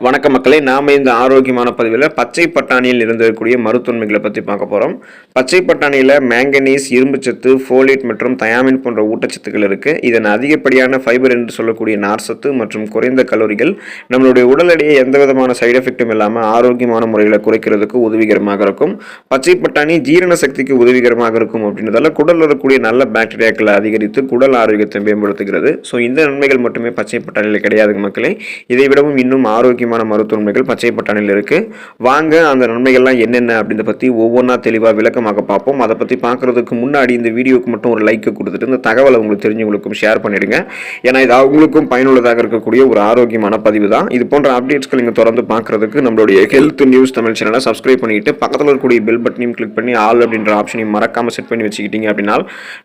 வணக்க மக்களே, நாம இந்த ஆரோக்கியமான பதிவில் பச்சை பட்டாணியில் இருந்திருக்கக்கூடிய மருத்துவன்மைகளை பற்றி பார்க்க போகிறோம். பச்சை பட்டாணியில் மேங்கனீஸ், இரும்புச்சத்து, ஃபோலேட் மற்றும் தயாமின் போன்ற ஊட்டச்சத்துக்கள் இருக்குது. இதன் அதிகப்படியான ஃபைபர் என்று சொல்லக்கூடிய நார்சத்து மற்றும் குறைந்த கலோரிகள் நம்மளுடைய உடல் எடையை எந்த விதமான சைடு எஃபெக்டும் இல்லாமல் ஆரோக்கியமான முறையில் குறைக்கிறதுக்கு உதவிகரமாக இருக்கும். பச்சை பட்டாணி ஜீரண சக்திக்கு உதவிகரமாக இருக்கும் அப்படின்றதால குடலில் இருக்கக்கூடிய நல்ல பாக்டீரியாக்களை அதிகரித்து குடல் ஆரோக்கியத்தை மேம்படுத்துகிறது. ஸோ இந்த நன்மைகள் மட்டுமே பச்சை பட்டாணியில் கிடையாது மக்களே. இதை விடவும் இன்னும் ஆரோக்கியமான மருத்துவன்மைகள் பச்சை பட்டாணியில் இருக்கு. வாங்க அந்த நன்மைகள்லாம் என்னென்ன அப்படின்றத பற்றி ஒவ்வொன்றா தெளிவாக விளக்கமாக பார்ப்போம். அதை பற்றி பார்க்கறதுக்கு முன்னாடி இந்த வீடியோக்கு மட்டும் ஒரு லைக் கொடுத்துட்டு இந்த தகவலை உங்களுக்கு தெரிஞ்சவங்களுக்கும் ஷேர் பண்ணிடுங்க. ஏன்னா இது அவங்களுக்கும் பயனுள்ளதாக இருக்கக்கூடிய ஒரு ஆரோக்கியமான பதிவு தான். இது போன்ற அப்டேட்ஸ்கள் நீங்கள் தொடர்ந்து பார்க்கறதுக்கு நம்மளுடைய ஹெல்த் நியூஸ் தமிழ் சேனலை சப்ஸ்கிரைப் பண்ணிட்டு பக்கத்தில் இருக்கக்கூடிய பெல் பட்டனையும் கிளிக் பண்ணி ஆல் அப்படின்ற ஆப்ஷனையும் மறக்காம செட் பண்ணி வச்சுக்கிட்டீங்க அப்படின்னா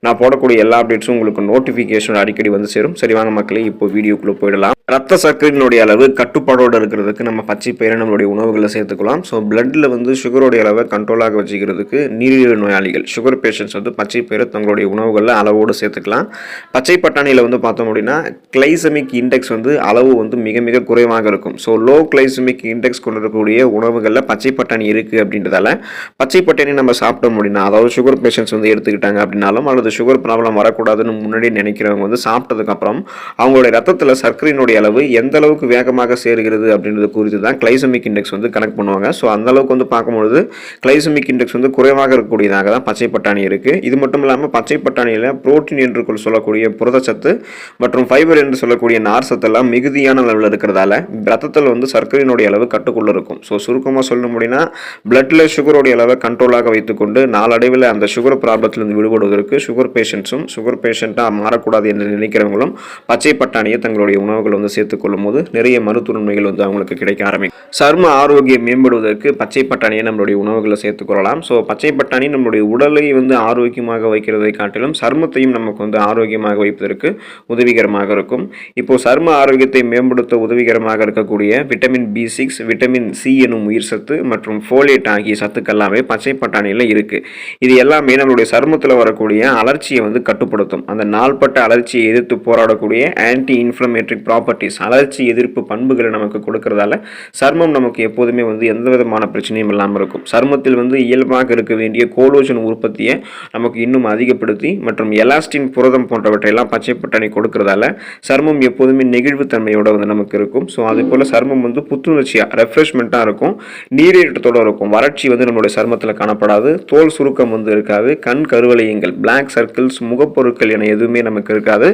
நான் போடக்கூடிய எல்லா அப்டேட்ஸும் உங்களுக்கு நோட்டிஃபிகேஷன் அடிக்கடி வந்து சேரும். சரி வாங்க மக்களே, இப்போ வீடியோக்குள்ளே போயிடலாம். ரத்த சர்க்கரையினுடைய அளவு கட்டுப்பாடோடு இருக்கிறதுக்கு நம்ம பச்சை பயிரை நம்மளுடைய உணவுகளை சேர்த்துக்கலாம். ஸோ பிளட்டில் வந்து சுகருடைய அளவை கண்ட்ரோலாக வச்சுக்கிறதுக்கு நீரிழிவு நோயாளிகள், சுகர் பேஷண்ட்ஸ் வந்து பச்சை பயிரை தங்களுடைய உணவுகளில் அளவோடு சேர்த்துக்கலாம். பச்சை பட்டாணியில் வந்து பார்த்தோம் அப்படின்னா கிளைசமிக் இண்டெக்ஸ் வந்து அளவு வந்து மிக மிக குறைவாக இருக்கும். ஸோ லோ கிளைசமிக் இண்டெக்ஸ் கொண்டு இருக்கக்கூடிய உணவுகளில் பச்சை பட்டாணி இருக்குது அப்படின்றதால பச்சை பட்டாணி நம்ம சாப்பிட்டோம் அப்படின்னா, அதாவது சுகர் பேஷண்ட்ஸ் வந்து எடுத்துக்கிட்டாங்க அப்படின்னாலும் அல்லது சுகர் ப்ராப்ளம் வரக்கூடாதுன்னு முன்னாடி நினைக்கிறவங்க வந்து சாப்பிட்டதுக்கப்புறம் அவங்களுடைய ரத்தத்தில் சர்க்கரையினுடைய அளவு எந்த அளவுக்கு வேகமாக சேருகிறது அப்படின்றது குறித்து தான் கிளைசமிக் இண்டெக்ஸ் வந்து கனெக்ட் பண்ணுவாங்க. ஸோ அந்த அளவுக்கு வந்து பார்க்கும்பொழுது கிளைசமிக் இண்டெக்ஸ் வந்து குறைவாக இருக்கக்கூடியதாக தான் பச்சை பட்டாணி இருக்குது. இது மட்டும் இல்லாமல் பச்சை பட்டாணியில் புரோட்டீன் என்று சொல்லக்கூடிய புரதச்சத்து மற்றும் ஃபைபர் என்று சொல்லக்கூடிய நார் சத்தெல்லாம் மிகுதியான அளவில் இருக்கிறதால ரத்தத்தில் வந்து சர்க்கரையினுடைய அளவு கட்டுக்குள்ள இருக்கும். ஸோ சுருக்கமாக சொல்ல முடியும்னா பிளட்டில் சுகருடைய அளவை கண்ட்ரோலாக வைத்துக்கொண்டு நாளடைவில் அந்த சுகர் ப்ராப்ளத்திலிருந்து விடுபடுவதற்கு சுகர் பேஷண்ட்ஸும் சுகர் பேஷண்ட்டாக மாறக்கூடாது என்று நினைக்கிறவங்களும் பச்சை பட்டாணியை தங்களுடைய உணவுகள் வந்து சேர்த்துக்கொள்ளும் போது நிறைய மருத்துவ நன்மைகள் வந்து அவங்களுக்கு கிடைக்க ஆரம்பிக்கும். சரும ஆரோக்கியம் மேம்படுவதற்கு பச்சை பட்டாணியை நம்மளுடைய உணவுகளை சேர்த்துக்கொள்ளலாம். ஸோ பச்சை பட்டாணி நம்மளுடைய உடலை வந்து ஆரோக்கியமாக வைக்கிறதை காட்டிலும் சருமத்தையும் நமக்கு வந்து ஆரோக்கியமாக வைப்பதற்கு உதவிகரமாக இருக்கும். இப்போ சரும ஆரோக்கியத்தை மேம்படுத்த உதவிகரமாக இருக்கக்கூடிய விட்டமின் B6, விட்டமின் C எனும் உயிர் சத்து மற்றும் ஃபோலேட் ஆகிய சத்துக்கள் எல்லாமே பச்சை பட்டாணியில் இருக்கு. இது எல்லாமே நம்மளுடைய சருமத்தில் வரக்கூடிய அலர்ச்சியை வந்து கட்டுப்படுத்தும். அந்த நாள்பட்ட அலர்ச்சியை எதிர்த்து போராடக்கூடிய ஆன்டி இன்ஃப்ளமேட்டரி ப்ராப்பர்ட்டிஸ், அலர்ச்சி எதிர்ப்பு பண்புகளை நமக்கு கொடுக்கறதால சர்மம் நமக்கு எப்போதுமே வந்து எந்த விதமான பிரச்சனையும் இல்லாமல் இருக்கும். சருமத்தில் வந்து இயல்பாக இருக்க வேண்டிய கோலோஜன் உற்பத்தியை நமக்கு இன்னும் அதிகப்படுத்தி மற்றும் எலாஸ்டின், புரதம் போன்றவற்றையெல்லாம் பச்சை பட்டாணி கொடுக்கறதால சர்மம் எப்போதுமே நெகிழ்வுத்தன்மையோட வந்து நமக்கு இருக்கும். ஸோ அதே போல் சர்மம் வந்து புத்துணர்ச்சியாக ரெஃப்ரெஷ்மெண்ட்டாக இருக்கும், நீரேற்றத்தோடு இருக்கும். வறட்சி வந்து நம்மளுடைய சர்மத்தில் காணப்படாது, தோல் சுருக்கம் வந்து இருக்காது, கண் கருவளையங்கள், பிளாக் சர்க்கிள்ஸ், முகப்பொருட்கள் என எதுவுமே நமக்கு இருக்காது.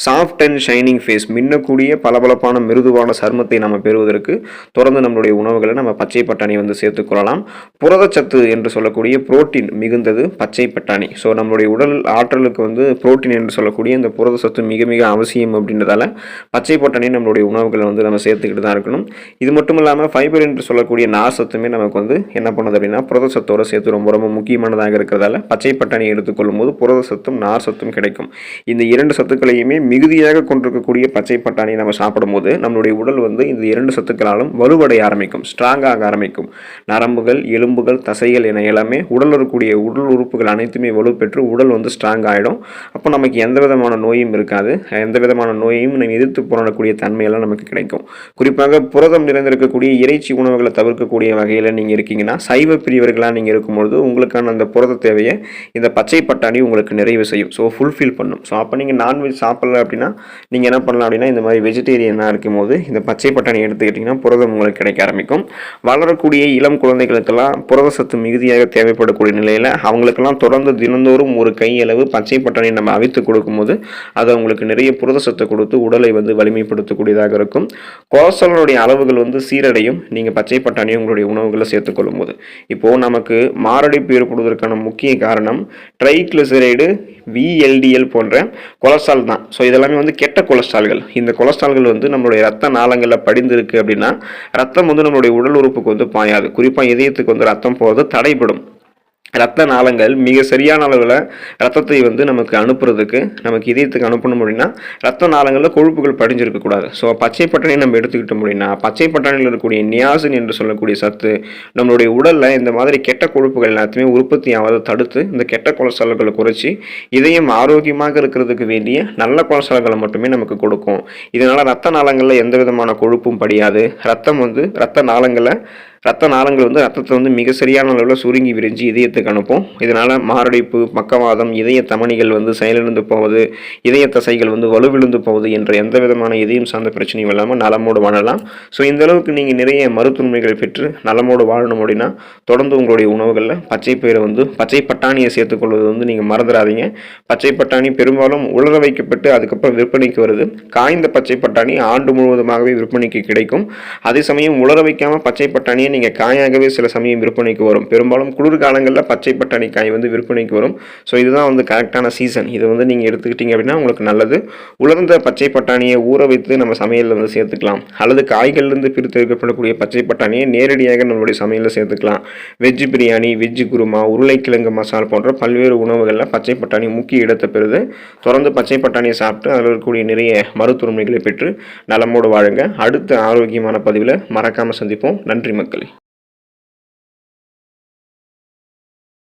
சாஃப்ட் அண்ட் ஷைனிங் ஃபேஸ், மின்னக்கூடிய பளபளப்பான மிருதுவான சர்மத்தை நம்ம பெறுவதற்கு தொடர்ந்து நம்மளுடைய உணவுகளை நம்ம பச்சை பட்டாணி வந்து சேர்த்துக்கொள்ளலாம். புரதச்சத்து என்று சொல்லக்கூடிய புரோட்டீன் மிகுந்தது பச்சை பட்டாணி. ஸோ நம்மளுடைய உடல் ஆற்றலுக்கு வந்து புரோட்டீன் என்று சொல்லக்கூடிய இந்த புரதச்சத்து மிக மிக அவசியம் அப்படின்றதால பச்சை பட்டாணி நம்மளுடைய உணவுகளை வந்து நம்ம சேர்த்துக்கிட்டு தான் இருக்கணும். இது மட்டும் இல்லாமல் ஃபைபர் என்று சொல்லக்கூடிய நார் சத்துமே நமக்கு வந்து என்ன பண்ணுது அப்படின்னா புரதச்சத்தோடு சேர்த்து ரொம்ப ரொம்ப முக்கியமானதாக இருக்கிறதால பச்சை பட்டாணி எடுத்துக்கொள்ளும் போது புரதச்சத்தும் நார் சத்தும் கிடைக்கும். இந்த இரண்டு சத்துக்களையுமே மிகுதியாக கொண்டிருக்கக்கூடிய பச்சை பட்டாணி நம்ம சாப்பிடும்போது நம்மளுடைய உடல் வந்து இந்த இரண்டு சத்துக்களாலும் வலுவடைய ஆரம்பிக்கும், ஸ்ட்ராங்காக ஆரம்பிக்கும். நரம்புகள், எலும்புகள், தசைகள் என எல்லாமே உடல் இருக்கக்கூடிய உடல் உறுப்புகள் அனைத்துமே வலுப்பெற்று உடல் வந்து ஸ்ட்ராங் ஆகிடும். அப்போ நமக்கு எந்த விதமான நோயும் இருக்காது, எந்த விதமான நோயையும் நம்ம எதிர்த்து போராடக்கூடிய தன்மையெல்லாம் நமக்கு கிடைக்கும். குறிப்பாக புரதம் நிறைந்திருக்கக்கூடிய இறைச்சி உணவுகளை தவிர்க்கக்கூடிய வகையில் நீங்கள் இருக்கீங்கன்னா, சைவ பிரிவர்களாக நீங்கள் இருக்கும்பொழுது உங்களுக்கான அந்த புரத தேவையை இந்த பச்சை பட்டாணி உங்களுக்கு நிறைவு செய்யும். ஸோ ஃபுல்ஃபில் பண்ணும். ஸோ அப்போ நீங்கள் நான்வெஜ் சாப்பிடல அப்படின்னா நீங்கள் என்ன பண்ணலாம் அப்படின்னா இந்த மாதிரி வெஜிடேரியனாக இருக்கும்போது இந்த பச்சை பட்டாணி எடுத்துக்கிட்டிங்கன்னா புரதம் உங்களுக்கு கிடைக்க ஆரம்பிக்கும். வளரக்கூடிய இளம் குழந்தைகளுக்கெல்லாம் புரத சத்து மிகுதியாக தேவைப்படக்கூடிய நிலையில் அவங்களுக்கெல்லாம் தொடர்ந்து தினந்தோறும் ஒரு கையளவு பச்சை பட்டாணி நம்ம அவித்து கொடுக்கும்போது அது அவங்களுக்கு நிறைய புரத சத்தை கொடுத்து உடலை வந்து வலிமைப்படுத்தக்கூடியதாக இருக்கும். கொலஸ்ட்ராலுடைய அளவுகள் வந்து சீரடையும் நீங்கள் பச்சை பட்டாணியை உங்களுடைய உணவுகளை சேர்த்துக்கொள்ளும் போது. இப்போது நமக்கு மாரடைப்பு ஏற்படுவதற்கான முக்கிய காரணம் ட்ரைக்ளிசரைடு, VLDL போன்ற கொலஸ்ட்ரால் தான். ஸோ இதெல்லாமே வந்து கெட்ட கொலஸ்ட்ரால்கள். இந்த கொலஸ்ட்ரால்கள் வந்து நம்மளுடைய ரத்த நாளங்களில் படிந்திருக்கு அப்படின்னா ரத்தம் வந்து நம்மளுடைய உடல் உறுப்புக்கு வந்து பாயாது. குறிப்பாக இதயத்துக்கு வந்து ரத்தம் போகிறது தடைப்படும். ரத்த நாளங்கள் மிக சரியான அளவில் ரத்தத்தை வந்து நமக்கு அனுப்புறதுக்கு, நமக்கு இதயத்துக்கு அனுப்பணும் அப்படின்னா ரத்த நாளங்களில் கொழுப்புகள் படிஞ்சிருக்கக்கூடாது. ஸோ பச்சை பட்டாணியை நம்ம எடுத்துக்கிட்டோம் அப்படின்னா பச்சை பட்டாணியில் இருக்கக்கூடிய நியாசின் என்று சொல்லக்கூடிய சத்து நம்மளுடைய உடலில் இந்த மாதிரி கெட்ட கொழுப்புகள் எல்லாத்தையுமே உற்பத்தி ஆவதை தடுத்து இந்த கெட்ட கொலஸ்ட்ரால்களை குறைச்சி இதயம் ஆரோக்கியமாக இருக்கிறதுக்கு வேண்டிய நல்ல கொலஸ்ட்ரால்களை மட்டுமே நமக்கு கொடுக்கும். இதனால் ரத்த நாளங்களில் எந்த விதமான கொழுப்பும் படியாது. ரத்த நாளங்கள் வந்து ரத்தத்தை வந்து மிக சரியான அளவில் சுருங்கி விரிஞ்சு இதயத்துக்கு அனுப்பும். இதனால் மாரடைப்பு, பக்கவாதம், இதய தமனிகள் வந்து செயலிழந்து போவது, இதய தசைகள் வந்து வலுவிழுந்து போவது என்ற எந்த விதமான இதயம் சார்ந்த பிரச்சனையும் இல்லாமல் நலமோடு வாழலாம். ஸோ இந்த அளவுக்கு நீங்கள் நிறைய மருத்துவமைகளை பெற்று நலமோடு வாழணும் அப்படின்னா தொடர்ந்து உங்களுடைய உணவுகளில் பச்சை பட்டாணியை சேர்த்துக்கொள்வது வந்து நீங்கள் மறந்துடாதீங்க. பச்சை பட்டாணி பெரும்பாலும் உலர வைக்கப்பட்டு அதுக்கப்புறம் விற்பனைக்கு வருது. காய்ந்த பச்சை பட்டாணி ஆண்டு முழுவதுமாகவே விற்பனைக்கு கிடைக்கும். அதே சமயம் உலர வைக்காமல் பச்சை பட்டாணியை நீங்கள் காயாகவே சில சமயம் விற்பனைக்கு வரும். பெரும்பாலும் குளிர்காலங்களில் பச்சை பட்டாணி காய் வந்து விற்பனைக்கு வரும். ஸோ இதுதான் வந்து கரெக்டான சீசன். இதை வந்து நீங்கள் எடுத்துக்கிட்டீங்க அப்படின்னா உங்களுக்கு நல்லது. உலர்ந்த பச்சை பட்டாணியை ஊற வைத்து நம்ம சமையலில் வந்து சேர்த்துக்கலாம். அல்லது காய்கள்லேருந்து பிரித்து எடுக்கப்படக்கூடிய பச்சை பட்டாணியை நேரடியாக நம்மளுடைய சமையலில் சேர்த்துக்கலாம். வெஜ் பிரியாணி, வெஜ் குருமா, உருளைக்கிழங்கு மசால் போன்ற பல்வேறு உணவுகளில் பச்சை பட்டாணி முக்கிய இடத்தை பெறுது. தொடர்ந்து பச்சை பட்டாணியை சாப்பிட்டு அதில் இருக்கக்கூடிய நிறைய மருத்துவமைகளை பெற்று நலமோடு வாழுங்க. அடுத்த ஆரோக்கியமான பதிவில் மறக்காமல் சந்திப்போம். நன்றி மக்களே.